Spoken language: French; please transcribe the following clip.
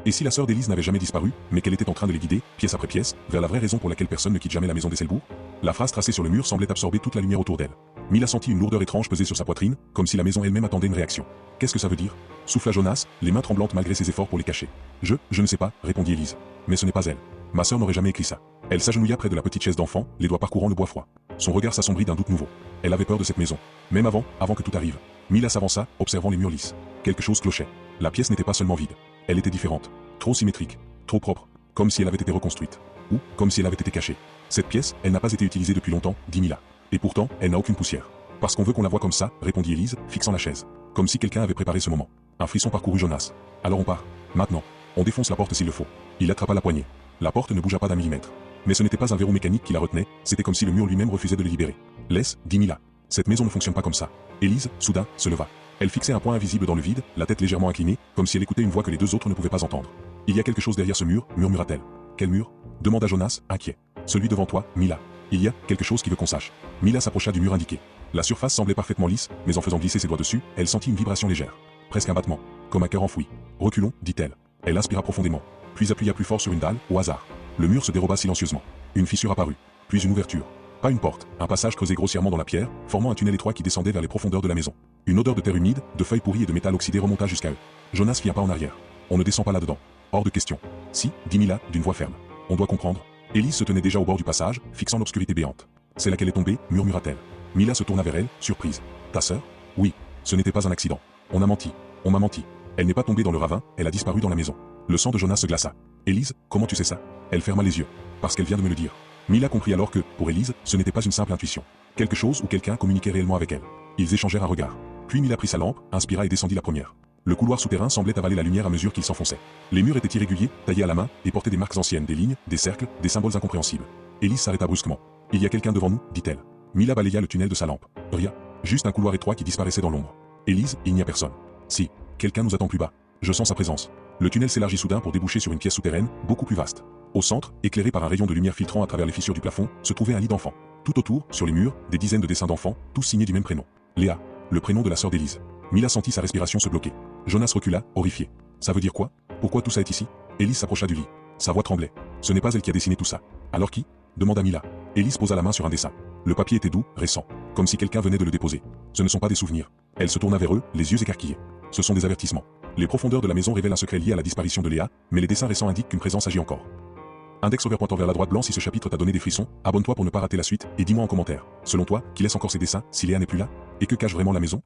Et si la sœur d'Élise n'avait jamais disparu, mais qu'elle était en train de les guider, pièce après pièce, vers la vraie raison pour laquelle personne ne quitte jamais la maison d'Esselbourg? La phrase tracée sur le mur semblait absorber toute la lumière autour d'elle. Mila sentit une lourdeur étrange peser sur sa poitrine, comme si la maison elle-même attendait une réaction. Qu'est-ce que ça veut dire? Souffla Jonas, les mains tremblantes malgré ses efforts pour les cacher. Je ne sais pas, répondit Élise. Mais ce n'est pas elle. Ma sœur n'aurait jamais écrit ça. Elle s'agenouilla près de la petite chaise d'enfant, les doigts parcourant le bois froid. Son regard s'assombrit d'un doute nouveau. Elle avait peur de cette maison. Même avant que tout arrive. Mila s'avança, observant les murs lisses. Quelque chose clochait. La pièce n'était pas seulement vide. Elle était différente. Trop symétrique. Trop propre. Comme si elle avait été reconstruite. Ou, comme si elle avait été cachée. Cette pièce, elle n'a pas été utilisée depuis longtemps, dit Mila. Et pourtant, elle n'a aucune poussière. Parce qu'on veut qu'on la voie comme ça, répondit Élise, fixant la chaise. Comme si quelqu'un avait préparé ce moment. Un frisson parcourut Jonas. Alors on part. Maintenant. On défonce la porte s'il le faut. Il attrapa la poignée. La porte ne bougea pas d'un millimètre. Mais ce n'était pas un verrou mécanique qui la retenait, c'était comme si le mur lui-même refusait de le libérer. Laisse, dit Mila. Cette maison ne fonctionne pas comme ça. Élise, soudain, se leva. Elle fixait un point invisible dans le vide, la tête légèrement inclinée, comme si elle écoutait une voix que les deux autres ne pouvaient pas entendre. Il y a quelque chose derrière ce mur, murmura-t-elle. Quel mur? Demanda Jonas, inquiet. Celui devant toi, Mila. Il y a quelque chose qui veut qu'on sache. Mila s'approcha du mur indiqué. La surface semblait parfaitement lisse, mais en faisant glisser ses doigts dessus, elle sentit une vibration légère. Presque un battement. Comme un cœur enfoui. Reculons, dit-elle. Elle inspira profondément. Puis appuya plus fort sur une dalle, au hasard. Le mur se déroba silencieusement. Une fissure apparut. Puis une ouverture. Pas une porte, un passage creusé grossièrement dans la pierre, formant un tunnel étroit qui descendait vers les profondeurs de la maison. Une odeur de terre humide, de feuilles pourries et de métal oxydé remonta jusqu'à eux. Jonas fit un pas en arrière. On ne descend pas là-dedans. Hors de question. Si, dit Mila, d'une voix ferme. On doit comprendre. Élise se tenait déjà au bord du passage, fixant l'obscurité béante. C'est là qu'elle est tombée, murmura-t-elle. Mila se tourna vers elle, surprise. Ta sœur? Oui. Ce n'était pas un accident. On a menti. On m'a menti. Elle n'est pas tombée dans le ravin, elle a disparu dans la maison. Le sang de Jonas se glaça. Élise, comment tu sais ça? Elle ferma les yeux. Parce qu'elle vient de me le dire. Mila comprit alors que, pour Élise, ce n'était pas une simple intuition. Quelque chose ou quelqu'un communiquait réellement avec elle. Ils échangèrent un regard. Puis Mila prit sa lampe, inspira et descendit la première. Le couloir souterrain semblait avaler la lumière à mesure qu'il s'enfonçait. Les murs étaient irréguliers, taillés à la main, et portaient des marques anciennes, des lignes, des cercles, des symboles incompréhensibles. Élise s'arrêta brusquement. Il y a quelqu'un devant nous, dit-elle. Mila balaya le tunnel de sa lampe. Rien. Juste un couloir étroit qui disparaissait dans l'ombre. Élise, il n'y a personne. Si. Quelqu'un nous attend plus bas. Je sens sa présence. Le tunnel s'élargit soudain pour déboucher sur une pièce souterraine, beaucoup plus vaste. Au centre, éclairé par un rayon de lumière filtrant à travers les fissures du plafond, se trouvait un lit d'enfant. Tout autour, sur les murs, des dizaines de dessins d'enfants, tous signés du même prénom. Léa. Le prénom de la sœur d'Élise. Mila sentit sa respiration se bloquer. Jonas recula, horrifié. Ça veut dire quoi? Pourquoi tout ça est ici? Élise s'approcha du lit. Sa voix tremblait. Ce n'est pas elle qui a dessiné tout ça. Alors qui? Demanda Mila. Élise posa la main sur un dessin. Le papier était doux, récent. Comme si quelqu'un venait de le déposer. Ce ne sont pas des souvenirs. Elle se tourna vers eux, les yeux écarquillés. Ce sont des avertissements. Les profondeurs de la maison révèlent un secret lié à la disparition de Léa, mais les dessins récents indiquent qu'une présence agit encore. Index over pointant vers la droite blanc si ce chapitre t'a donné des frissons, abonne-toi pour ne pas rater la suite, et dis-moi en commentaire. Selon toi, qui laisse encore ces dessins, si Léa n'est plus là? Et que cache vraiment la maison?